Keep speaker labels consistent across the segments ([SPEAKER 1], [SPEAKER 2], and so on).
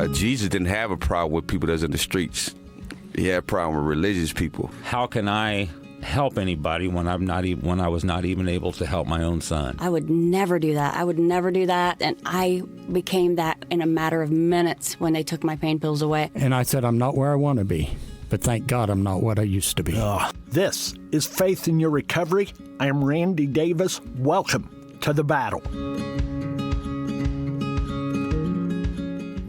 [SPEAKER 1] Jesus didn't have a problem with people that's in the streets. He had a problem with religious people.
[SPEAKER 2] How can I help anybody when I was not even able to help my own son?
[SPEAKER 3] I would never do that. And I became that in a matter of minutes when they took my pain pills away.
[SPEAKER 4] And I said, I'm not where I want to be, but thank God I'm not what I used to be.
[SPEAKER 5] This is Faith in Your Recovery. I am Randy Davis. Welcome to the battle.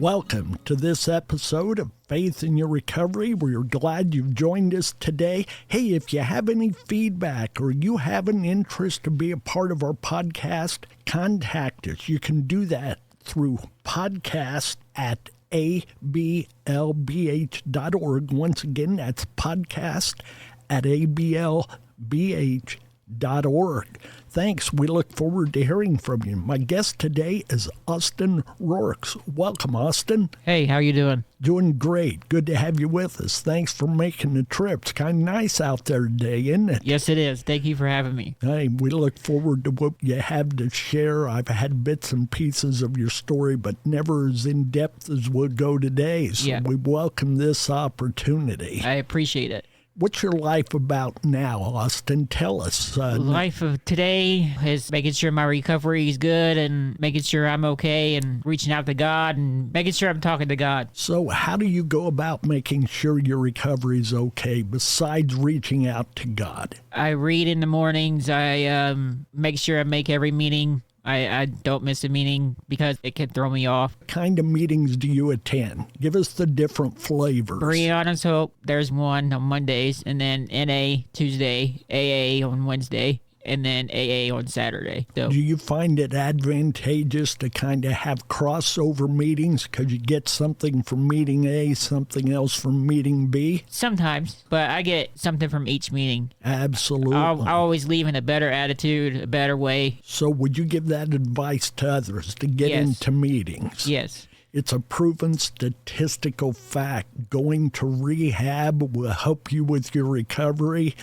[SPEAKER 5] Welcome to this episode of Faith in Your Recovery. We're glad you've joined us today. Hey, if you have any feedback or you have an interest to be a part of our podcast, contact us. You can do that through podcast@ablbh.org. Once again, that's podcast@ablbh.org. Thanks. We look forward to hearing from you. My guest today is Austin Roarx. Welcome, Austin.
[SPEAKER 6] Hey, how you doing?
[SPEAKER 5] Doing great. Good to have you with us. Thanks for making the trip. It's kind of nice out there today, isn't it?
[SPEAKER 6] Yes, it is. Thank you for having me.
[SPEAKER 5] Hey, we look forward to what you have to share. I've had bits and pieces of your story, but never as in-depth as we'll go today. So we welcome this opportunity.
[SPEAKER 6] I appreciate it.
[SPEAKER 5] What's your life about now, Austin? Tell us.
[SPEAKER 6] Life of today is making sure my recovery is good and making sure I'm okay and reaching out to God and making sure I'm talking to God.
[SPEAKER 5] So how do you go about making sure your recovery is okay besides reaching out to God?
[SPEAKER 6] I read in the mornings. I make sure I make every meeting. I don't miss a meeting because it can throw me off.
[SPEAKER 5] What kind of meetings do you attend? Give us the different flavors.
[SPEAKER 6] Brianna's Hope, there's one on Mondays, and then NA Tuesday, AA on Wednesday, and then AA on Saturday. So,
[SPEAKER 5] do you find it advantageous to kind of have crossover meetings because you get something from meeting A, something else from meeting B?
[SPEAKER 6] Sometimes, but I get something from each meeting.
[SPEAKER 5] Absolutely.
[SPEAKER 6] I'll always leave in a better attitude, a better way.
[SPEAKER 5] So would you give that advice to others to get into meetings?
[SPEAKER 6] Yes.
[SPEAKER 5] It's a proven statistical fact. Going to rehab will help you with your recovery.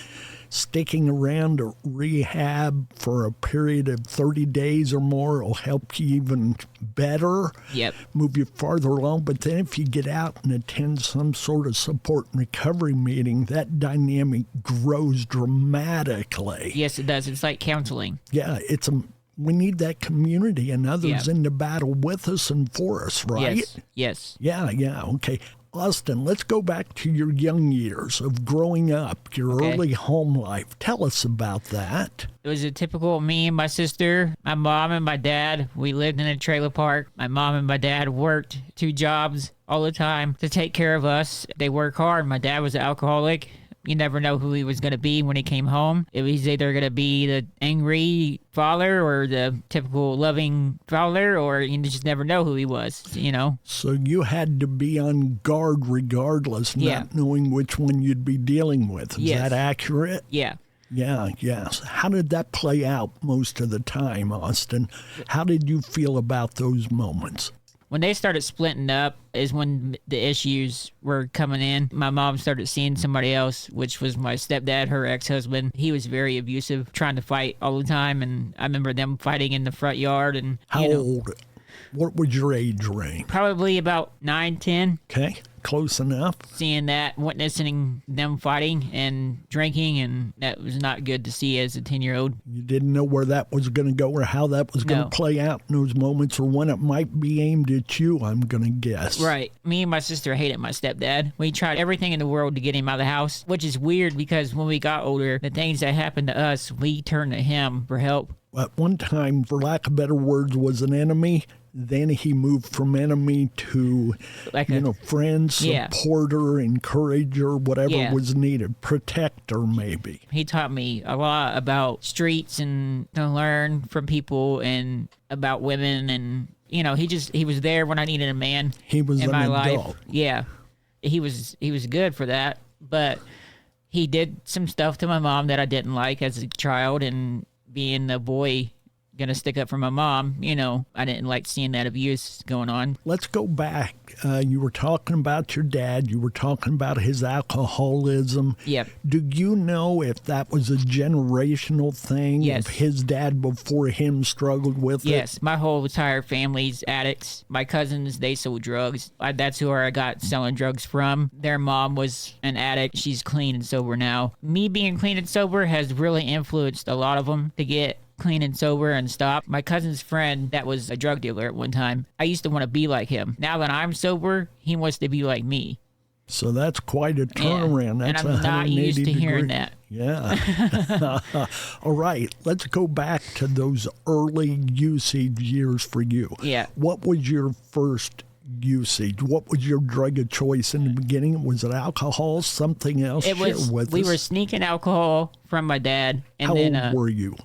[SPEAKER 5] Sticking around at rehab for a period of 30 days or more will help you even better, move you farther along. But then if you get out and attend some sort of support and recovery meeting, that dynamic grows dramatically.
[SPEAKER 6] Yes, it does. It's like counseling.
[SPEAKER 5] Yeah, we need that community and others in the battle with us and for us, right?
[SPEAKER 6] Yes.
[SPEAKER 5] Yeah, okay. Austin, let's go back to your young years of growing up, your early home life. Tell us about that.
[SPEAKER 6] It was a typical me and my sister, my mom and my dad. We lived in a trailer park. My mom and my dad worked 2 jobs all the time to take care of us. They work hard. My dad was an alcoholic. You never know who he was going to be when he came home. It was either going to be the angry father or the typical loving father, or you just never know who he was, you know?
[SPEAKER 5] So you had to be on guard regardless, not knowing which one you'd be dealing with. Is that accurate?
[SPEAKER 6] Yeah.
[SPEAKER 5] Yeah. How did that play out most of the time, Austin? How did you feel about those moments?
[SPEAKER 6] When they started splitting up is when the issues were coming in. My mom started seeing somebody else, which was my stepdad, her ex-husband. He was very abusive, trying to fight all the time, and I remember them fighting in the front yard. And
[SPEAKER 5] How old? What was your age range?
[SPEAKER 6] Probably about 9, 10.
[SPEAKER 5] Okay, close enough.
[SPEAKER 6] Seeing that, witnessing them fighting and drinking, and that was not good to see as a 10-year-old.
[SPEAKER 5] You didn't know where that was going to go or how that was going to play out in those moments, or when it might be aimed at you, I'm going to guess.
[SPEAKER 6] Right. Me and my sister hated my stepdad. We tried everything in the world to get him out of the house, which is weird because when we got older, the things that happened to us, we turned to him for help.
[SPEAKER 5] At one time, for lack of better words, was an enemy. Then he moved from enemy to, friend, supporter, encourager, whatever was needed, protector maybe.
[SPEAKER 6] He taught me a lot about streets and to learn from people and about women, and he was there when I needed a man.
[SPEAKER 5] He was
[SPEAKER 6] in my life.
[SPEAKER 5] Adult.
[SPEAKER 6] Yeah, he was good for that, but he did some stuff to my mom that I didn't like as a child, and being the boy gonna stick up for my mom. I didn't like seeing that abuse going on.
[SPEAKER 5] Let's go back. You were talking about your dad. You were talking about his alcoholism.
[SPEAKER 6] Yep.
[SPEAKER 5] Do you know if that was a generational thing?
[SPEAKER 6] Yes.
[SPEAKER 5] If his dad before him struggled with it?
[SPEAKER 6] Yes, my whole entire family's addicts. My cousins, they sold drugs. That's who I got selling drugs from. Their mom was an addict. She's clean and sober now. Me being clean and sober has really influenced a lot of them to get clean and sober and stop. My cousin's friend that was a drug dealer at one time, I used to want to be like him. Now that I'm sober, he wants to be like me.
[SPEAKER 5] So that's quite a turnaround.
[SPEAKER 6] And
[SPEAKER 5] That's
[SPEAKER 6] I'm not used to
[SPEAKER 5] 180
[SPEAKER 6] hearing
[SPEAKER 5] degree.
[SPEAKER 6] that.
[SPEAKER 5] Yeah. All right. Let's go back to those early usage years for you.
[SPEAKER 6] Yeah.
[SPEAKER 5] What was your first usage? What was your drug of choice in the beginning? Was it alcohol, something else?
[SPEAKER 6] It was.
[SPEAKER 5] Share with
[SPEAKER 6] We
[SPEAKER 5] us.
[SPEAKER 6] were sneaking alcohol from my dad, and
[SPEAKER 5] How
[SPEAKER 6] then
[SPEAKER 5] old were you?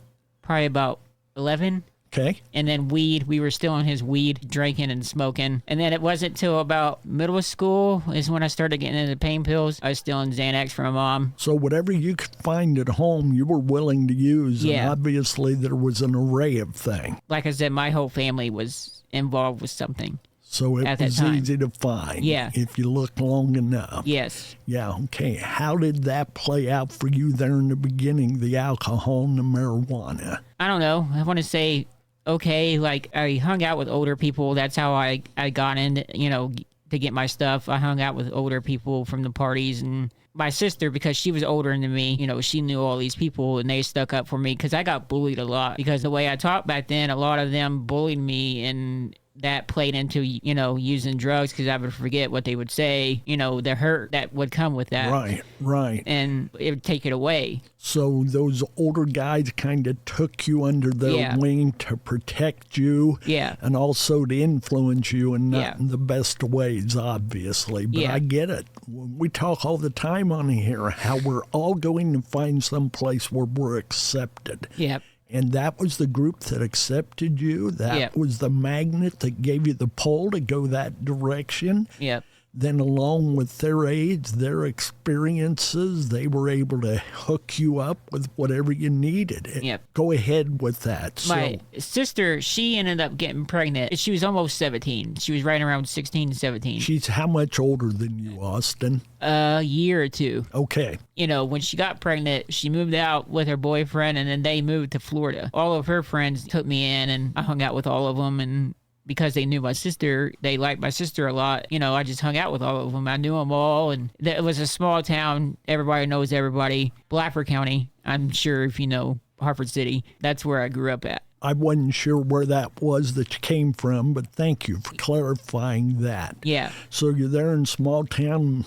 [SPEAKER 6] probably about 11.
[SPEAKER 5] Okay.
[SPEAKER 6] And then weed, we were still on his weed, drinking and smoking. And then it wasn't till about middle school is when I started getting into pain pills. I was still on Xanax from my mom.
[SPEAKER 5] So whatever you could find at home, you were willing to use.
[SPEAKER 6] Yeah.
[SPEAKER 5] And obviously there was an array of things.
[SPEAKER 6] Like I said, my whole family was involved with something.
[SPEAKER 5] So it
[SPEAKER 6] At that
[SPEAKER 5] was
[SPEAKER 6] time.
[SPEAKER 5] easy to find.
[SPEAKER 6] Yeah.
[SPEAKER 5] If you look long enough.
[SPEAKER 6] Yes.
[SPEAKER 5] Yeah, okay. How did that play out for you there in the beginning, the alcohol and the marijuana?
[SPEAKER 6] I don't know. I want to say, okay, like I hung out with older people. That's how I got in, to get my stuff. I hung out with older people from the parties, and my sister, because she was older than me, she knew all these people and they stuck up for me because I got bullied a lot because the way I talked back then, a lot of them bullied me, and that played into, using drugs because I would forget what they would say, the hurt that would come with that.
[SPEAKER 5] Right.
[SPEAKER 6] And it would take it away.
[SPEAKER 5] So those older guys kind of took you under their
[SPEAKER 6] Yeah.
[SPEAKER 5] wing to protect you.
[SPEAKER 6] Yeah.
[SPEAKER 5] And also to influence you and not
[SPEAKER 6] Yeah.
[SPEAKER 5] in the best ways, obviously. But
[SPEAKER 6] Yeah.
[SPEAKER 5] I get it. We talk all the time on here how we're all going to find some place where we're accepted.
[SPEAKER 6] Yep.
[SPEAKER 5] And that was the group that accepted you. That
[SPEAKER 6] Yep.
[SPEAKER 5] was the magnet that gave you the pull to go that direction.
[SPEAKER 6] Yep.
[SPEAKER 5] Then along with their age, their experiences, they were able to hook you up with whatever you needed.
[SPEAKER 6] Yep.
[SPEAKER 5] Go ahead with that.
[SPEAKER 6] My sister, she ended up getting pregnant. She was almost 17. She was right around 16, 17.
[SPEAKER 5] She's how much older than you, Austin?
[SPEAKER 6] A year or two.
[SPEAKER 5] Okay.
[SPEAKER 6] When she got pregnant, she moved out with her boyfriend, and then they moved to Florida. All of her friends took me in, and I hung out with all of them, and because they knew my sister, they liked my sister a lot. I just hung out with all of them. I knew them all, and it was a small town. Everybody knows everybody. Blatford County, I'm sure if you know Hartford City, that's where I grew up at.
[SPEAKER 5] I wasn't sure where that was that you came from, but thank you for clarifying that.
[SPEAKER 6] Yeah.
[SPEAKER 5] So you're there in small town,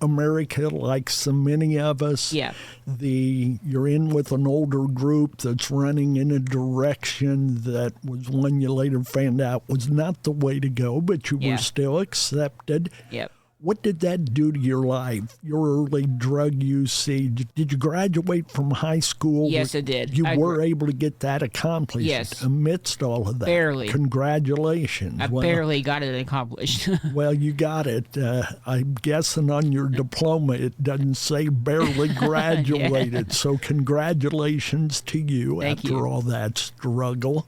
[SPEAKER 5] America, like so many of us.
[SPEAKER 6] Yeah.
[SPEAKER 5] You're in with an older group that's running in a direction that was one you later found out was not the way to go, but you
[SPEAKER 6] Yeah.
[SPEAKER 5] were still accepted.
[SPEAKER 6] Yep.
[SPEAKER 5] What did that do to your life, your early drug usage? Did you graduate from high school?
[SPEAKER 6] Yes, I did.
[SPEAKER 5] You
[SPEAKER 6] I
[SPEAKER 5] were able to get that accomplished
[SPEAKER 6] Yes.
[SPEAKER 5] amidst all of that.
[SPEAKER 6] Barely.
[SPEAKER 5] Congratulations.
[SPEAKER 6] I barely got it accomplished.
[SPEAKER 5] Well, you got it. I'm guessing on your diploma it doesn't say barely graduated. So congratulations to you
[SPEAKER 6] Thank
[SPEAKER 5] after
[SPEAKER 6] you.
[SPEAKER 5] all that struggle.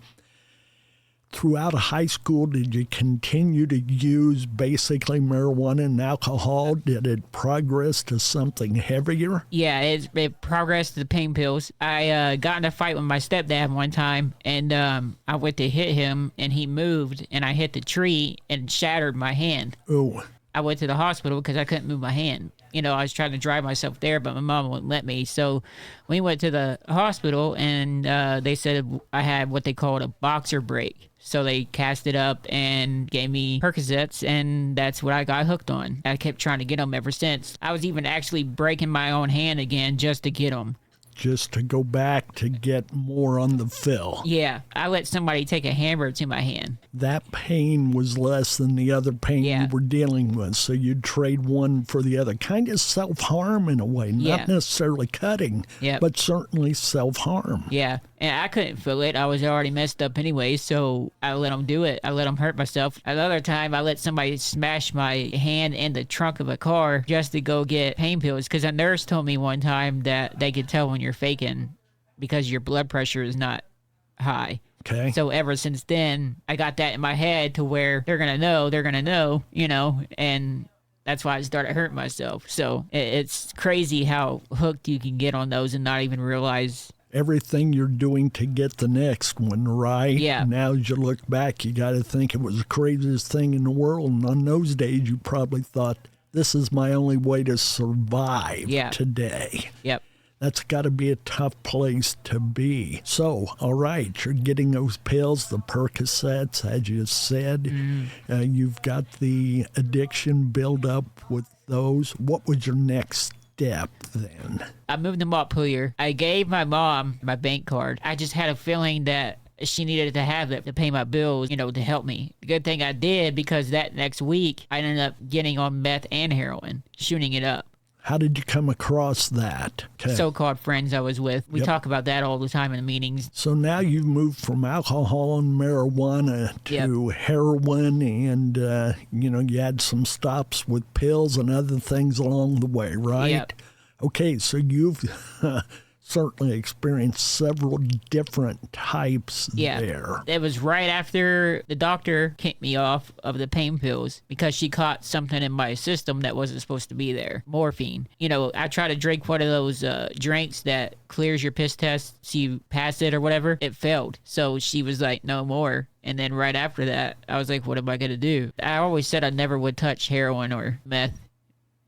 [SPEAKER 5] Throughout high school, did you continue to use basically marijuana and alcohol? Did it progress to something heavier?
[SPEAKER 6] Yeah, it progressed to the pain pills. I got in a fight with my stepdad one time, and I went to hit him, and he moved, and I hit the tree and shattered my hand.
[SPEAKER 5] Oh,
[SPEAKER 6] I went to the hospital because I couldn't move my hand. I was trying to drive myself there, but my mom wouldn't let me. So we went to the hospital, and they said I had what they called a boxer break. So they cast it up and gave me Percocets, and that's what I got hooked on. I kept trying to get them ever since. I was even actually breaking my own hand again just to get them.
[SPEAKER 5] just to go back to get more on the fill.
[SPEAKER 6] Yeah, I let somebody take a hammer to my hand.
[SPEAKER 5] That pain was less than the other pain
[SPEAKER 6] Yeah.
[SPEAKER 5] you were dealing with, so you'd trade one for the other. Kind of self-harm in a way, not
[SPEAKER 6] Yeah.
[SPEAKER 5] necessarily cutting,
[SPEAKER 6] Yep.
[SPEAKER 5] but certainly self-harm.
[SPEAKER 6] Yeah, and I couldn't feel it. I was already messed up anyway, so I let them do it. I let them hurt myself. Another time, I let somebody smash my hand in the trunk of a car just to go get pain pills, because a nurse told me one time that they could tell when you're faking because your blood pressure is not high.
[SPEAKER 5] Okay.
[SPEAKER 6] So ever since then, I got that in my head to where they're going to know, and that's why I started hurting myself. So it's crazy how hooked you can get on those and not even realize.
[SPEAKER 5] Everything you're doing to get the next one, right?
[SPEAKER 6] Yeah.
[SPEAKER 5] Now, as you look back, you got to think it was the craziest thing in the world. And on those days, you probably thought, this is my only way to survive today.
[SPEAKER 6] Yep.
[SPEAKER 5] That's got to be a tough place to be. So, all right, you're getting those pills, the Percocets, as you said. You've got the addiction build up with those. What was your next step then?
[SPEAKER 6] I moved to Montpelier. I gave my mom my bank card. I just had a feeling that she needed to have it to pay my bills, to help me. The good thing I did, because that next week, I ended up getting on meth and heroin, shooting it up.
[SPEAKER 5] How did you come across that? Okay.
[SPEAKER 6] So-called friends I was with. We talk about that all the time in the meetings.
[SPEAKER 5] So now you've moved from alcohol and marijuana to heroin, and you had some stops with pills and other things along the way, right?
[SPEAKER 6] Yep.
[SPEAKER 5] Okay, so you've certainly experienced several different types there.
[SPEAKER 6] It was right after the doctor kicked me off of the pain pills because she caught something in my system that wasn't supposed to be there. Morphine. I tried to drink one of those drinks that clears your piss test so you pass it or whatever. It failed. So she was like, no more. And then right after that, I was like, what am I going to do? I always said I never would touch heroin or meth,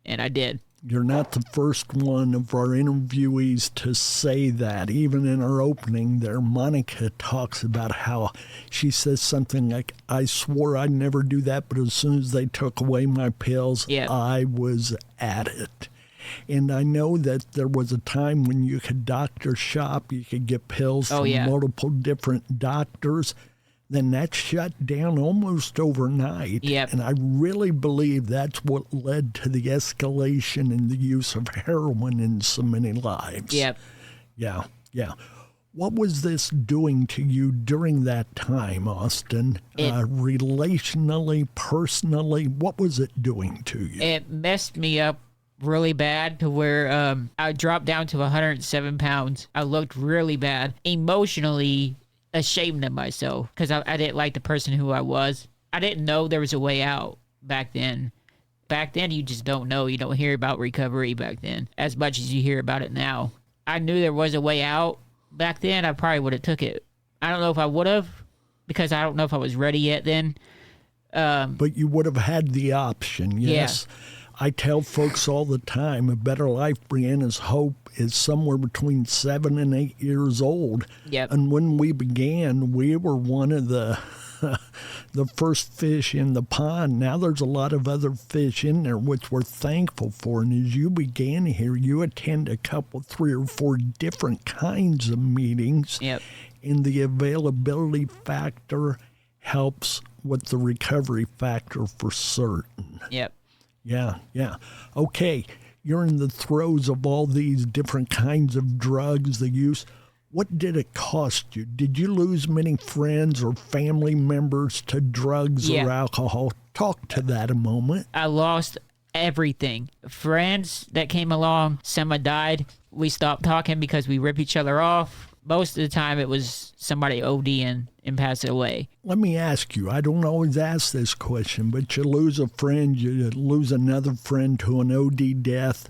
[SPEAKER 6] and I did.
[SPEAKER 5] You're not the first one of our interviewees to say that. Even in our opening there, Monica talks about how she says something like, I swore I'd never do that, but as soon as they took away my pills, I was at it. And I know that there was a time when you could doctor shop, you could get pills from multiple different doctors. Then that shut down almost overnight.
[SPEAKER 6] Yep.
[SPEAKER 5] And I really believe that's what led to the escalation in the use of heroin in so many lives.
[SPEAKER 6] Yep.
[SPEAKER 5] Yeah. What was this doing to you during that time, Austin? Relationally, personally, what was it doing to you?
[SPEAKER 6] It messed me up really bad to where I dropped down to 107 pounds. I looked really bad. Emotionally ashamed of myself because I didn't like the person who I was. I didn't know there was a way out back then. Back then, you just don't know. You don't hear about recovery back then as much as you hear about it now. I knew there was a way out back then. I probably would have took it. I don't know if I would have because I don't know if I was ready yet then.
[SPEAKER 5] But you would have had the option, yes. Yeah. I tell folks all the time, a better life, Brianna's hope is somewhere between 7 and 8 years old.
[SPEAKER 6] Yep.
[SPEAKER 5] And when we began, we were one of the first fish in the pond. Now there's a lot of other fish in there, which we're thankful for. And as you began here, you attend a couple, 3 or 4 different kinds of meetings.
[SPEAKER 6] Yep.
[SPEAKER 5] And the availability factor helps with the recovery factor for certain.
[SPEAKER 6] Yep.
[SPEAKER 5] Yeah. Okay, you're in the throes of all these different kinds of drugs, the use. What did it cost you? Did you lose many friends or family members to drugs or alcohol? Talk to that a moment.
[SPEAKER 6] I lost everything. Friends that came along, some had died. We stopped talking because we rip each other off. Most of the time it was somebody ODing and passing away.
[SPEAKER 5] Let me ask you, I don't always ask this question, but you lose a friend, you lose another friend to an OD death.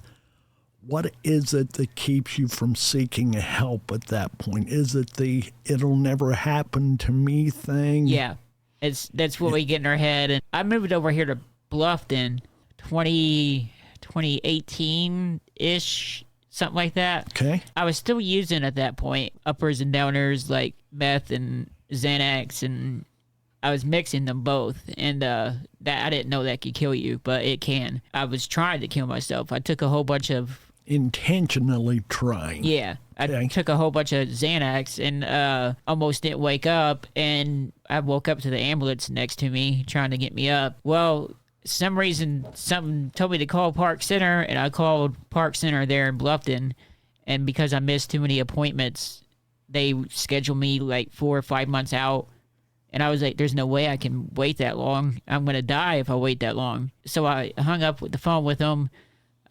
[SPEAKER 5] What is it that keeps you from seeking help at that point? Is it the it'll never happen to me thing?
[SPEAKER 6] Yeah, that's what we get in our head. And I moved over here to Bluffton 2018-ish. Something like that.
[SPEAKER 5] Okay.
[SPEAKER 6] I was still using at that point uppers and downers like meth and Xanax, and I was mixing them both. And that I didn't know that could kill you, but it can. I was trying to kill myself. I took a whole bunch of
[SPEAKER 5] intentionally trying.
[SPEAKER 6] Yeah, I took a whole bunch of Xanax and almost didn't wake up. And I woke up to the ambulance next to me trying to get me up. Well, some reason something told me to call Park Center, and I called Park Center there in Bluffton, and because I missed too many appointments, they scheduled me like 4 or 5 months out, and I was like, there's no way I can wait that long. I'm gonna die if I wait that long. So I hung up with the phone with them.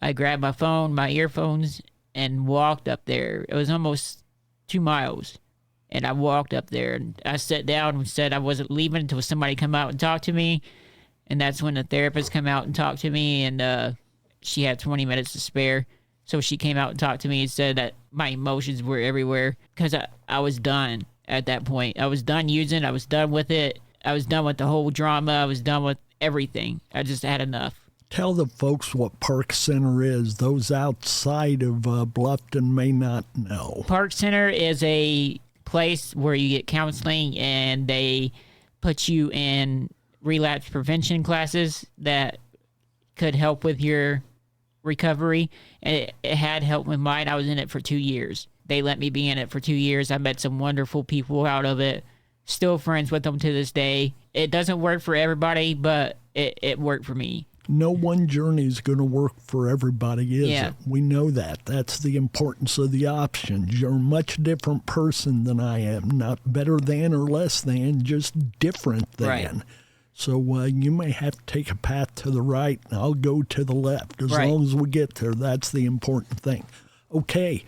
[SPEAKER 6] I grabbed my phone, my earphones, and walked up there. It was almost 2 miles And I walked up there and I sat down and said I wasn't leaving until somebody come out and talk to me. And that's when the therapist come out and talked to me, and she had 20 minutes to spare. So she came out and talked to me and said that my emotions were everywhere because I was done at that point. I was done using. I was done with it. I was done with the whole drama. I was done with everything. I just had enough.
[SPEAKER 5] Tell the folks what Park Center is. Those outside of Bluffton may not know.
[SPEAKER 6] Park Center is a place where you get counseling, and they put you in relapse prevention classes that could help with your recovery. And it had helped with mine. I was in it for 2 years. They let me be in it for 2 years. I met some wonderful people out of it. Still friends with them to this day. It doesn't work for everybody, but it worked for me.
[SPEAKER 5] No one journey is going to work for everybody, is
[SPEAKER 6] Yeah.
[SPEAKER 5] it? We know that. That's the importance of the options. You're a much different person than I am. Not better than or less than, just different than.
[SPEAKER 6] Right.
[SPEAKER 5] So you may have to take a path to the right, and I'll go to the left. As
[SPEAKER 6] Right.
[SPEAKER 5] long as we get there, that's the important thing. Okay.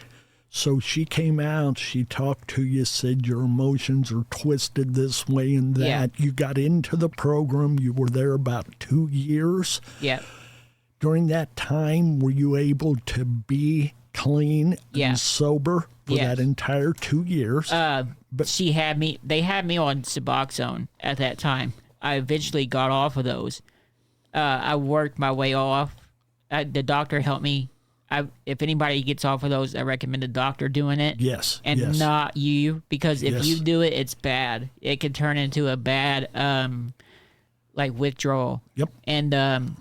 [SPEAKER 5] So she came out, she talked to you, said your emotions are twisted this way and that.
[SPEAKER 6] Yeah.
[SPEAKER 5] You got into the program. You were there about 2 years.
[SPEAKER 6] Yeah.
[SPEAKER 5] During that time, were you able to be clean
[SPEAKER 6] Yeah.
[SPEAKER 5] and sober for
[SPEAKER 6] Yes.
[SPEAKER 5] that entire 2 years?
[SPEAKER 6] They had me on Suboxone at that time. I eventually got off of those. I worked my way off. The doctor helped me. If anybody gets off of those, I recommend a doctor doing it.
[SPEAKER 5] Yes,
[SPEAKER 6] And
[SPEAKER 5] yes.
[SPEAKER 6] not you, because if
[SPEAKER 5] Yes.
[SPEAKER 6] you do it, it's bad. It can turn into a bad, like withdrawal.
[SPEAKER 5] Yep.
[SPEAKER 6] And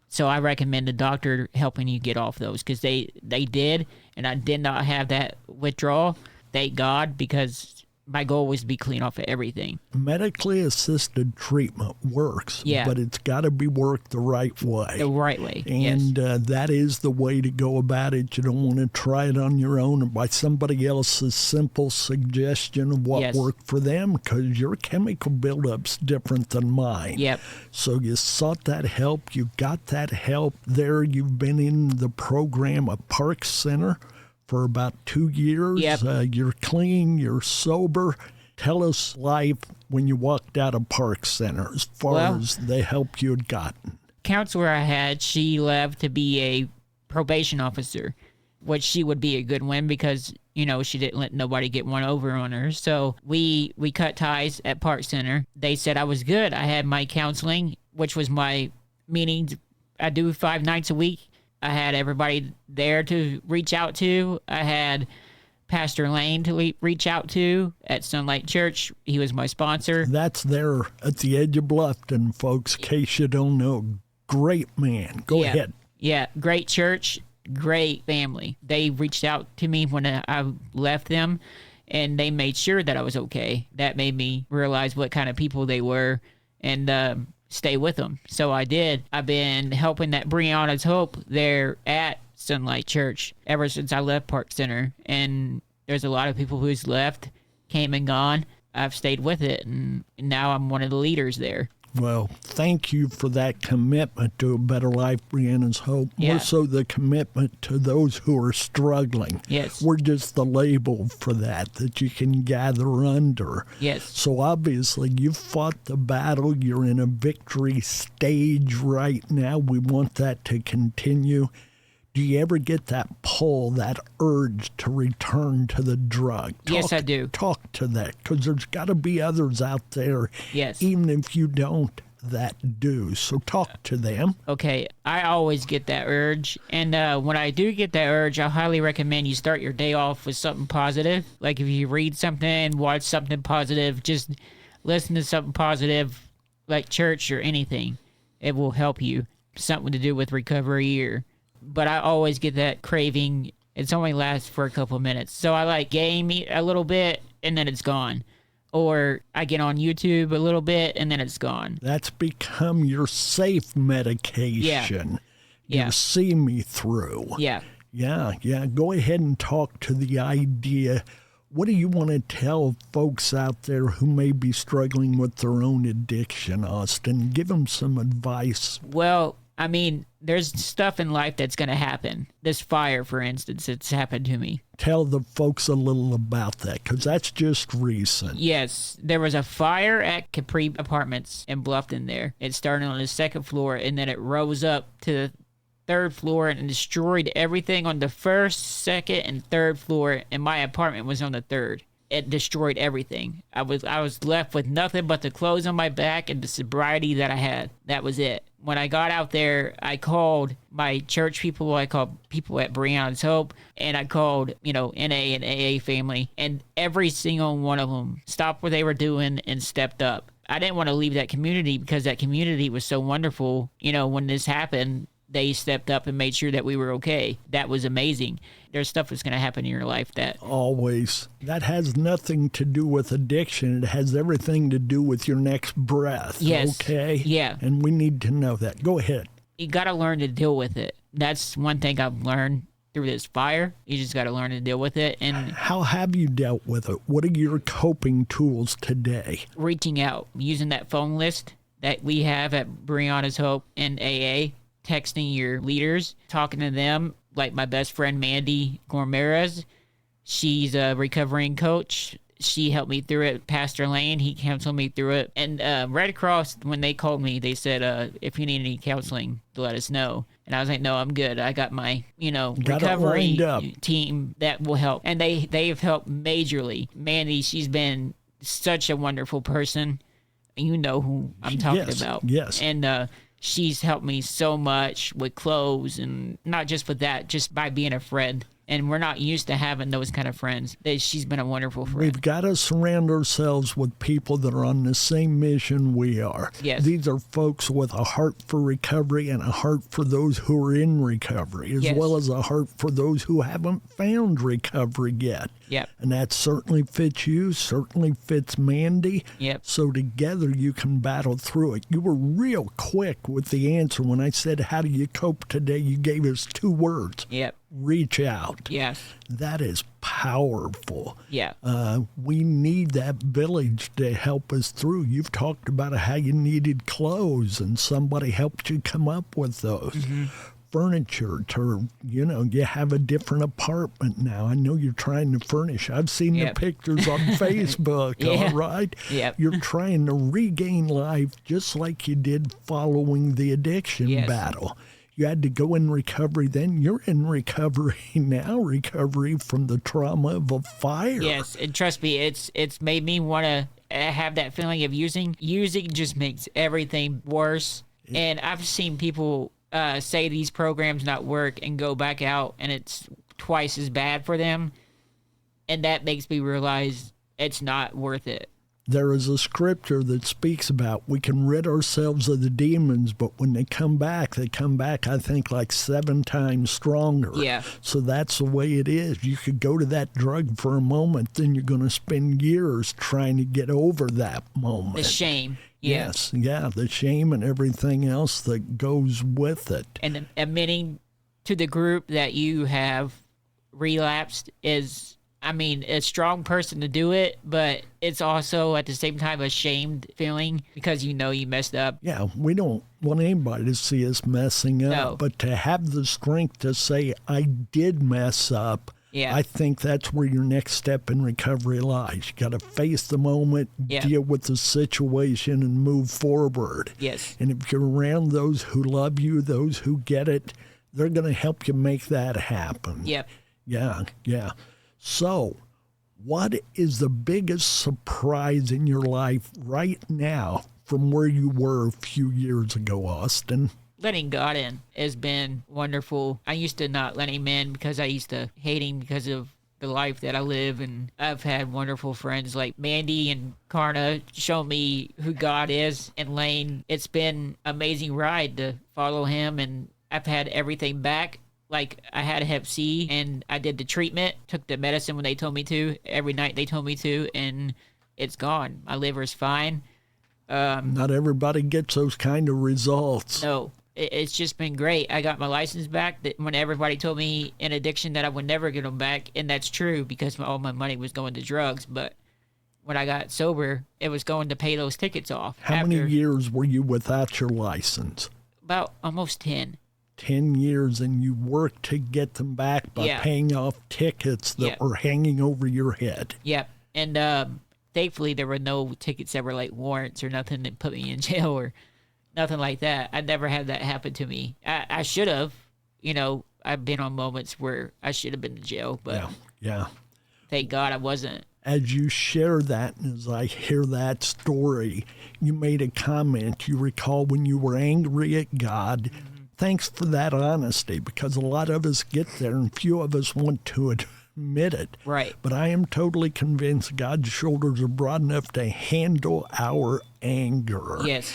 [SPEAKER 6] so I recommend a doctor helping you get off those, because they did, and I did not have that withdrawal. Thank God, because my goal was to be clean off of everything.
[SPEAKER 5] Medically assisted treatment works,
[SPEAKER 6] Yeah.
[SPEAKER 5] but it's got to be worked the right way.
[SPEAKER 6] The right way. Yes.
[SPEAKER 5] And that is the way to go about it. You don't want to try it on your own or by somebody else's simple suggestion of what
[SPEAKER 6] Yes.
[SPEAKER 5] worked for them, because your chemical buildup's different than mine.
[SPEAKER 6] Yep.
[SPEAKER 5] So you sought that help. You got that help there. You've been in the program at Park Center for about 2 years.
[SPEAKER 6] Yep.
[SPEAKER 5] You're clean. You're sober. Tell us life when you walked out of Park Center as far
[SPEAKER 6] Well,
[SPEAKER 5] as the help you had gotten.
[SPEAKER 6] Counselor I had, she left to be a probation officer, which she would be a good one because, she didn't let nobody get one over on her. So we cut ties at Park Center. They said I was good. I had my counseling, which was my meetings. I do 5 nights a week. I had everybody there to reach out to. I had Pastor Lane to reach out to at Sunlight Church. He was my sponsor.
[SPEAKER 5] That's there at the edge of Bluffton, folks, in case you don't know. Great man. Go ahead.
[SPEAKER 6] Yeah, great church, great family. They reached out to me when I left them, and they made sure that I was okay. That made me realize what kind of people they were and stay with them. So I did. I've been helping that Brianna's Hope there at Sunlight Church ever since I left Park Center. And there's a lot of people who's left, came and gone. I've stayed with it, and now I'm one of the leaders there.
[SPEAKER 5] Well, thank you for that commitment to a better life, Brianna's Hope.
[SPEAKER 6] Yeah.
[SPEAKER 5] More so the commitment to those who are struggling.
[SPEAKER 6] Yes.
[SPEAKER 5] We're just the label for that you can gather under.
[SPEAKER 6] Yes.
[SPEAKER 5] So obviously you've fought the battle. You're in a victory stage right now. We want that to continue. Do you ever get that pull, that urge to return to the drug?
[SPEAKER 6] Yes, I do.
[SPEAKER 5] Talk to that, because there's got to be others out there,
[SPEAKER 6] Yes.
[SPEAKER 5] even if you don't, that do. So talk to them.
[SPEAKER 6] Okay, I always get that urge. And when I do get that urge, I highly recommend you start your day off with something positive. Like if you read something, watch something positive, just listen to something positive, like church or anything. It will help you. Something to do with recovery but I always get that craving. It's only lasts for a couple of minutes. So I like game a little bit and then it's gone. Or I get on YouTube a little bit and then it's gone.
[SPEAKER 5] That's become your safe medication.
[SPEAKER 6] Yeah.
[SPEAKER 5] You see me through.
[SPEAKER 6] Yeah.
[SPEAKER 5] Yeah. Go ahead and talk to the idea. What do you want to tell folks out there who may be struggling with their own addiction, Austin? Give them some advice.
[SPEAKER 6] Well, I mean, there's stuff in life that's going to happen. This fire, for instance, it's happened to me.
[SPEAKER 5] Tell the folks a little about that, because that's just recent.
[SPEAKER 6] Yes, there was a fire at Capri Apartments in Bluffton there. It started on the second floor, and then it rose up to the third floor and destroyed everything on the first, second, and third floor, and my apartment was on the third. It destroyed everything. I was left with nothing but the clothes on my back and the sobriety that I had. That was it. When I got out there, I called my church people, I called people at Brianna's Hope, and I called, NA and AA family, and every single one of them stopped what they were doing and stepped up. I didn't want to leave that community because that community was so wonderful. When this happened, they stepped up and made sure that we were okay. That was amazing. There's stuff that's going to happen in your life that...
[SPEAKER 5] Always. That has nothing to do with addiction. It has everything to do with your next breath.
[SPEAKER 6] Yes.
[SPEAKER 5] Okay?
[SPEAKER 6] Yeah.
[SPEAKER 5] And we need to know that. Go ahead.
[SPEAKER 6] You got to learn to deal with it. That's one thing I've learned through this fire. You just got to learn to deal with it. And
[SPEAKER 5] how have you dealt with it? What are your coping tools today?
[SPEAKER 6] Reaching out, using that phone list that we have at Brianna's Hope and AA, texting your leaders, talking to them, like my best friend Mandy Gormares. She's a recovering coach. She helped me through it. Pastor Lane, he counseled me through it. And Red Cross, when they called me, they said, if you need any counseling, let us know. And I was like, no, I'm good. I got my, recovery team that will help. And they've helped majorly. Mandy, she's been such a wonderful person. You know who I'm talking about.
[SPEAKER 5] Yes.
[SPEAKER 6] And she's helped me so much with clothes, and not just with that, just by being a friend. And we're not used to having those kind of friends. She's been a wonderful friend.
[SPEAKER 5] We've got to surround ourselves with people that are on the same mission we are.
[SPEAKER 6] Yes.
[SPEAKER 5] These are folks with a heart for recovery and a heart for those who are in recovery, as well as a heart for those who haven't found recovery yet.
[SPEAKER 6] Yep.
[SPEAKER 5] And that certainly fits you, certainly fits Mandy.
[SPEAKER 6] Yep.
[SPEAKER 5] So together you can battle through it. You were real quick with the answer. When I said, how do you cope today? You gave us 2 words.
[SPEAKER 6] Yep.
[SPEAKER 5] Reach out.
[SPEAKER 6] Yes.
[SPEAKER 5] That is powerful.
[SPEAKER 6] Yeah.
[SPEAKER 5] We need that village to help us through. You've talked about how you needed clothes and somebody helped you come up with those. Mm-hmm. Furniture to, you have a different apartment now. I know you're trying to furnish. I've seen the pictures on Facebook, all right?
[SPEAKER 6] Yep.
[SPEAKER 5] You're trying to regain life just like you did following the addiction battle. You had to go in recovery then. You're in recovery now, recovery from the trauma of a fire.
[SPEAKER 6] Yes, and trust me, it's made me want to have that feeling of using. Using just makes everything worse. And I've seen people say these programs not work and go back out, and it's twice as bad for them. And that makes me realize it's not worth it.
[SPEAKER 5] There is a scripture that speaks about we can rid ourselves of the demons, but when they come back, I think, like 7 times stronger.
[SPEAKER 6] Yeah.
[SPEAKER 5] So that's the way it is. You could go to that drug for a moment, then you're going to spend years trying to get over that moment.
[SPEAKER 6] The shame. Yeah.
[SPEAKER 5] Yes, the shame and everything else that goes with it.
[SPEAKER 6] And admitting to the group that you have relapsed is... a strong person to do it, but it's also at the same time a shamed feeling because you messed up.
[SPEAKER 5] Yeah, we don't want anybody to see us messing up,
[SPEAKER 6] No.
[SPEAKER 5] But to have the strength to say, I did mess up, I think that's where your next step in recovery lies. You got to face the moment, deal with the situation, and move forward.
[SPEAKER 6] Yes.
[SPEAKER 5] And if you're around those who love you, those who get it, they're going to help you make that happen.
[SPEAKER 6] Yep.
[SPEAKER 5] Yeah. So, what is the biggest surprise in your life right now from where you were a few years ago, Austin?
[SPEAKER 6] Letting God in has been wonderful. I used to not let him in because I used to hate him because of the life that I live, and I've had wonderful friends like Mandy and Karna show me who God is, and Lane. It's been an amazing ride to follow him, and I've had everything back. Like, I had Hep C, and I did the treatment, took the medicine when they told me to, every night they told me to, and it's gone. My liver's fine.
[SPEAKER 5] Not everybody gets those kind of results.
[SPEAKER 6] No, it's just been great. I got my license back when everybody told me in addiction that I would never get them back, and that's true because all my money was going to drugs, but when I got sober, it was going to pay those tickets off.
[SPEAKER 5] How many years were you without your license?
[SPEAKER 6] About almost 10.
[SPEAKER 5] 10 years, and you worked to get them back by
[SPEAKER 6] Yeah.
[SPEAKER 5] paying off tickets that
[SPEAKER 6] Yeah.
[SPEAKER 5] were hanging over your head.
[SPEAKER 6] Yep. And thankfully, there were no tickets that were like warrants or nothing that put me in jail or nothing like that. I never had that happen to me. I should have. You know, I've been on moments where I should have been in jail, but
[SPEAKER 5] Yeah.
[SPEAKER 6] thank God I wasn't.
[SPEAKER 5] As you share that, and as I hear that story, you made a comment. You recall when you were angry at God. Thanks for that honesty, because a lot of us get there and few of us want to admit it.
[SPEAKER 6] Right.
[SPEAKER 5] But I am totally convinced God's shoulders are broad enough to handle our anger.
[SPEAKER 6] Yes.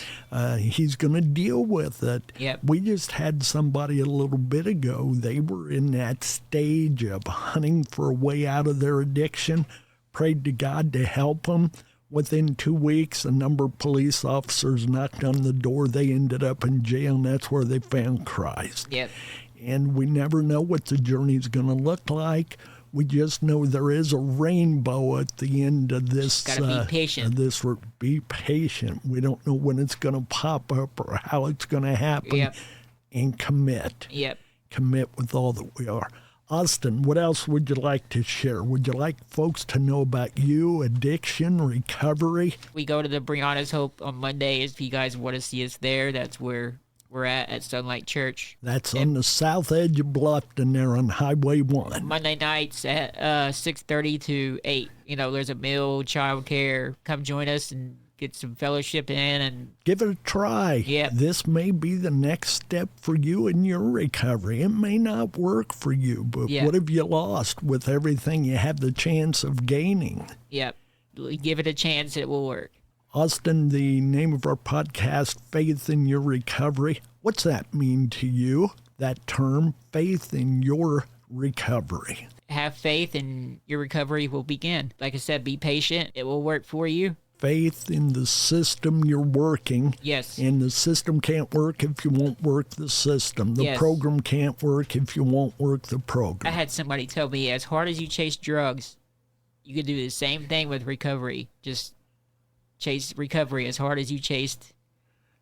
[SPEAKER 5] He's going to deal with it.
[SPEAKER 6] Yep.
[SPEAKER 5] We just had somebody a little bit ago. They were in that stage of hunting for a way out of their addiction, prayed to God to help them. Within 2 weeks, a number of police officers knocked on the door. They ended up in jail, and that's where they found Christ.
[SPEAKER 6] Yep.
[SPEAKER 5] And we never know what the journey is going to look like. We just know there is a rainbow at the end of this.
[SPEAKER 6] Just gotta be patient.
[SPEAKER 5] Be patient. We don't know when it's going to pop up or how it's going to happen.
[SPEAKER 6] Yep.
[SPEAKER 5] And commit.
[SPEAKER 6] Yep.
[SPEAKER 5] Commit with all that we are. Austin, what else would you like to share? Would you like folks to know about you, addiction, recovery?
[SPEAKER 6] We go to the Brianna's Hope on Mondays. If you guys want to see us there, that's where we're at Sunlight Church.
[SPEAKER 5] That's on the south edge of Bluffton there on Highway 1.
[SPEAKER 6] Monday nights at 6:30 to 8. You know, there's a meal, childcare. Come join us and get some fellowship in. And
[SPEAKER 5] Give it a try.
[SPEAKER 6] Yep.
[SPEAKER 5] This may be the next step for you in your recovery. It may not work for you, but
[SPEAKER 6] Yep.
[SPEAKER 5] what have you lost with everything you have the chance of gaining?
[SPEAKER 6] yep, give it a chance. It will work.
[SPEAKER 5] Austin, the name of our podcast, Faith in Your Recovery. What's that mean to you, that term, faith in your recovery?
[SPEAKER 6] Have faith and your recovery will begin. Like I said, be patient. It will work for you.
[SPEAKER 5] Faith in the system you're working.
[SPEAKER 6] Yes.
[SPEAKER 5] And the system can't work if you won't work the system. The
[SPEAKER 6] Yes.
[SPEAKER 5] program can't work if you won't work the
[SPEAKER 6] I
[SPEAKER 5] program.
[SPEAKER 6] had somebody tell me, as hard as you chase drugs, you could do the same thing with recovery. Just chase recovery as hard as you chased,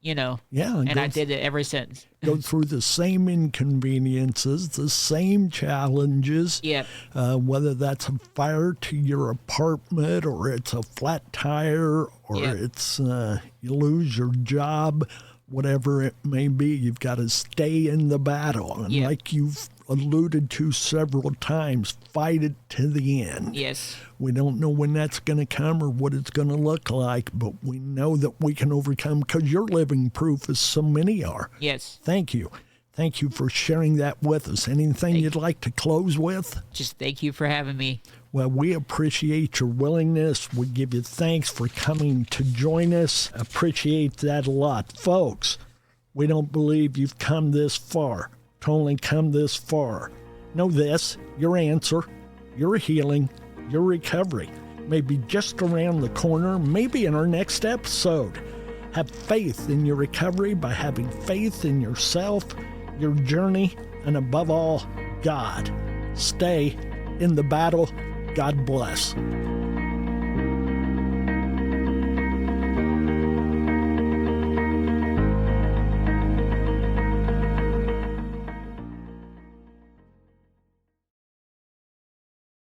[SPEAKER 6] you know.
[SPEAKER 5] Yeah.
[SPEAKER 6] And I did it ever since.
[SPEAKER 5] Go through the same inconveniences, the same challenges.
[SPEAKER 6] Yep.
[SPEAKER 5] Whether that's a fire to your apartment or it's a flat tire or
[SPEAKER 6] Yep.
[SPEAKER 5] it's you lose your job, whatever it may be, you've got to stay in the battle. And
[SPEAKER 6] Yep.
[SPEAKER 5] like you've alluded to several times, fight it to the end.
[SPEAKER 6] Yes.
[SPEAKER 5] We don't know when that's going to come or what it's going to look like, but we know that we can overcome because you're living proof, as so many are.
[SPEAKER 6] Yes.
[SPEAKER 5] Thank you. Thank you for sharing that with us. Anything you'd like to close with?
[SPEAKER 6] Just thank you for having me.
[SPEAKER 5] Well, we appreciate your willingness. We give you thanks for coming to join us. Appreciate that a lot. Folks, we don't believe you've come this far to only come this far. Know this, your answer, your healing, your recovery may be just around the corner, maybe in our next episode. Have faith in your recovery by having faith in yourself, your journey, and above all, God. Stay in the battle. God bless.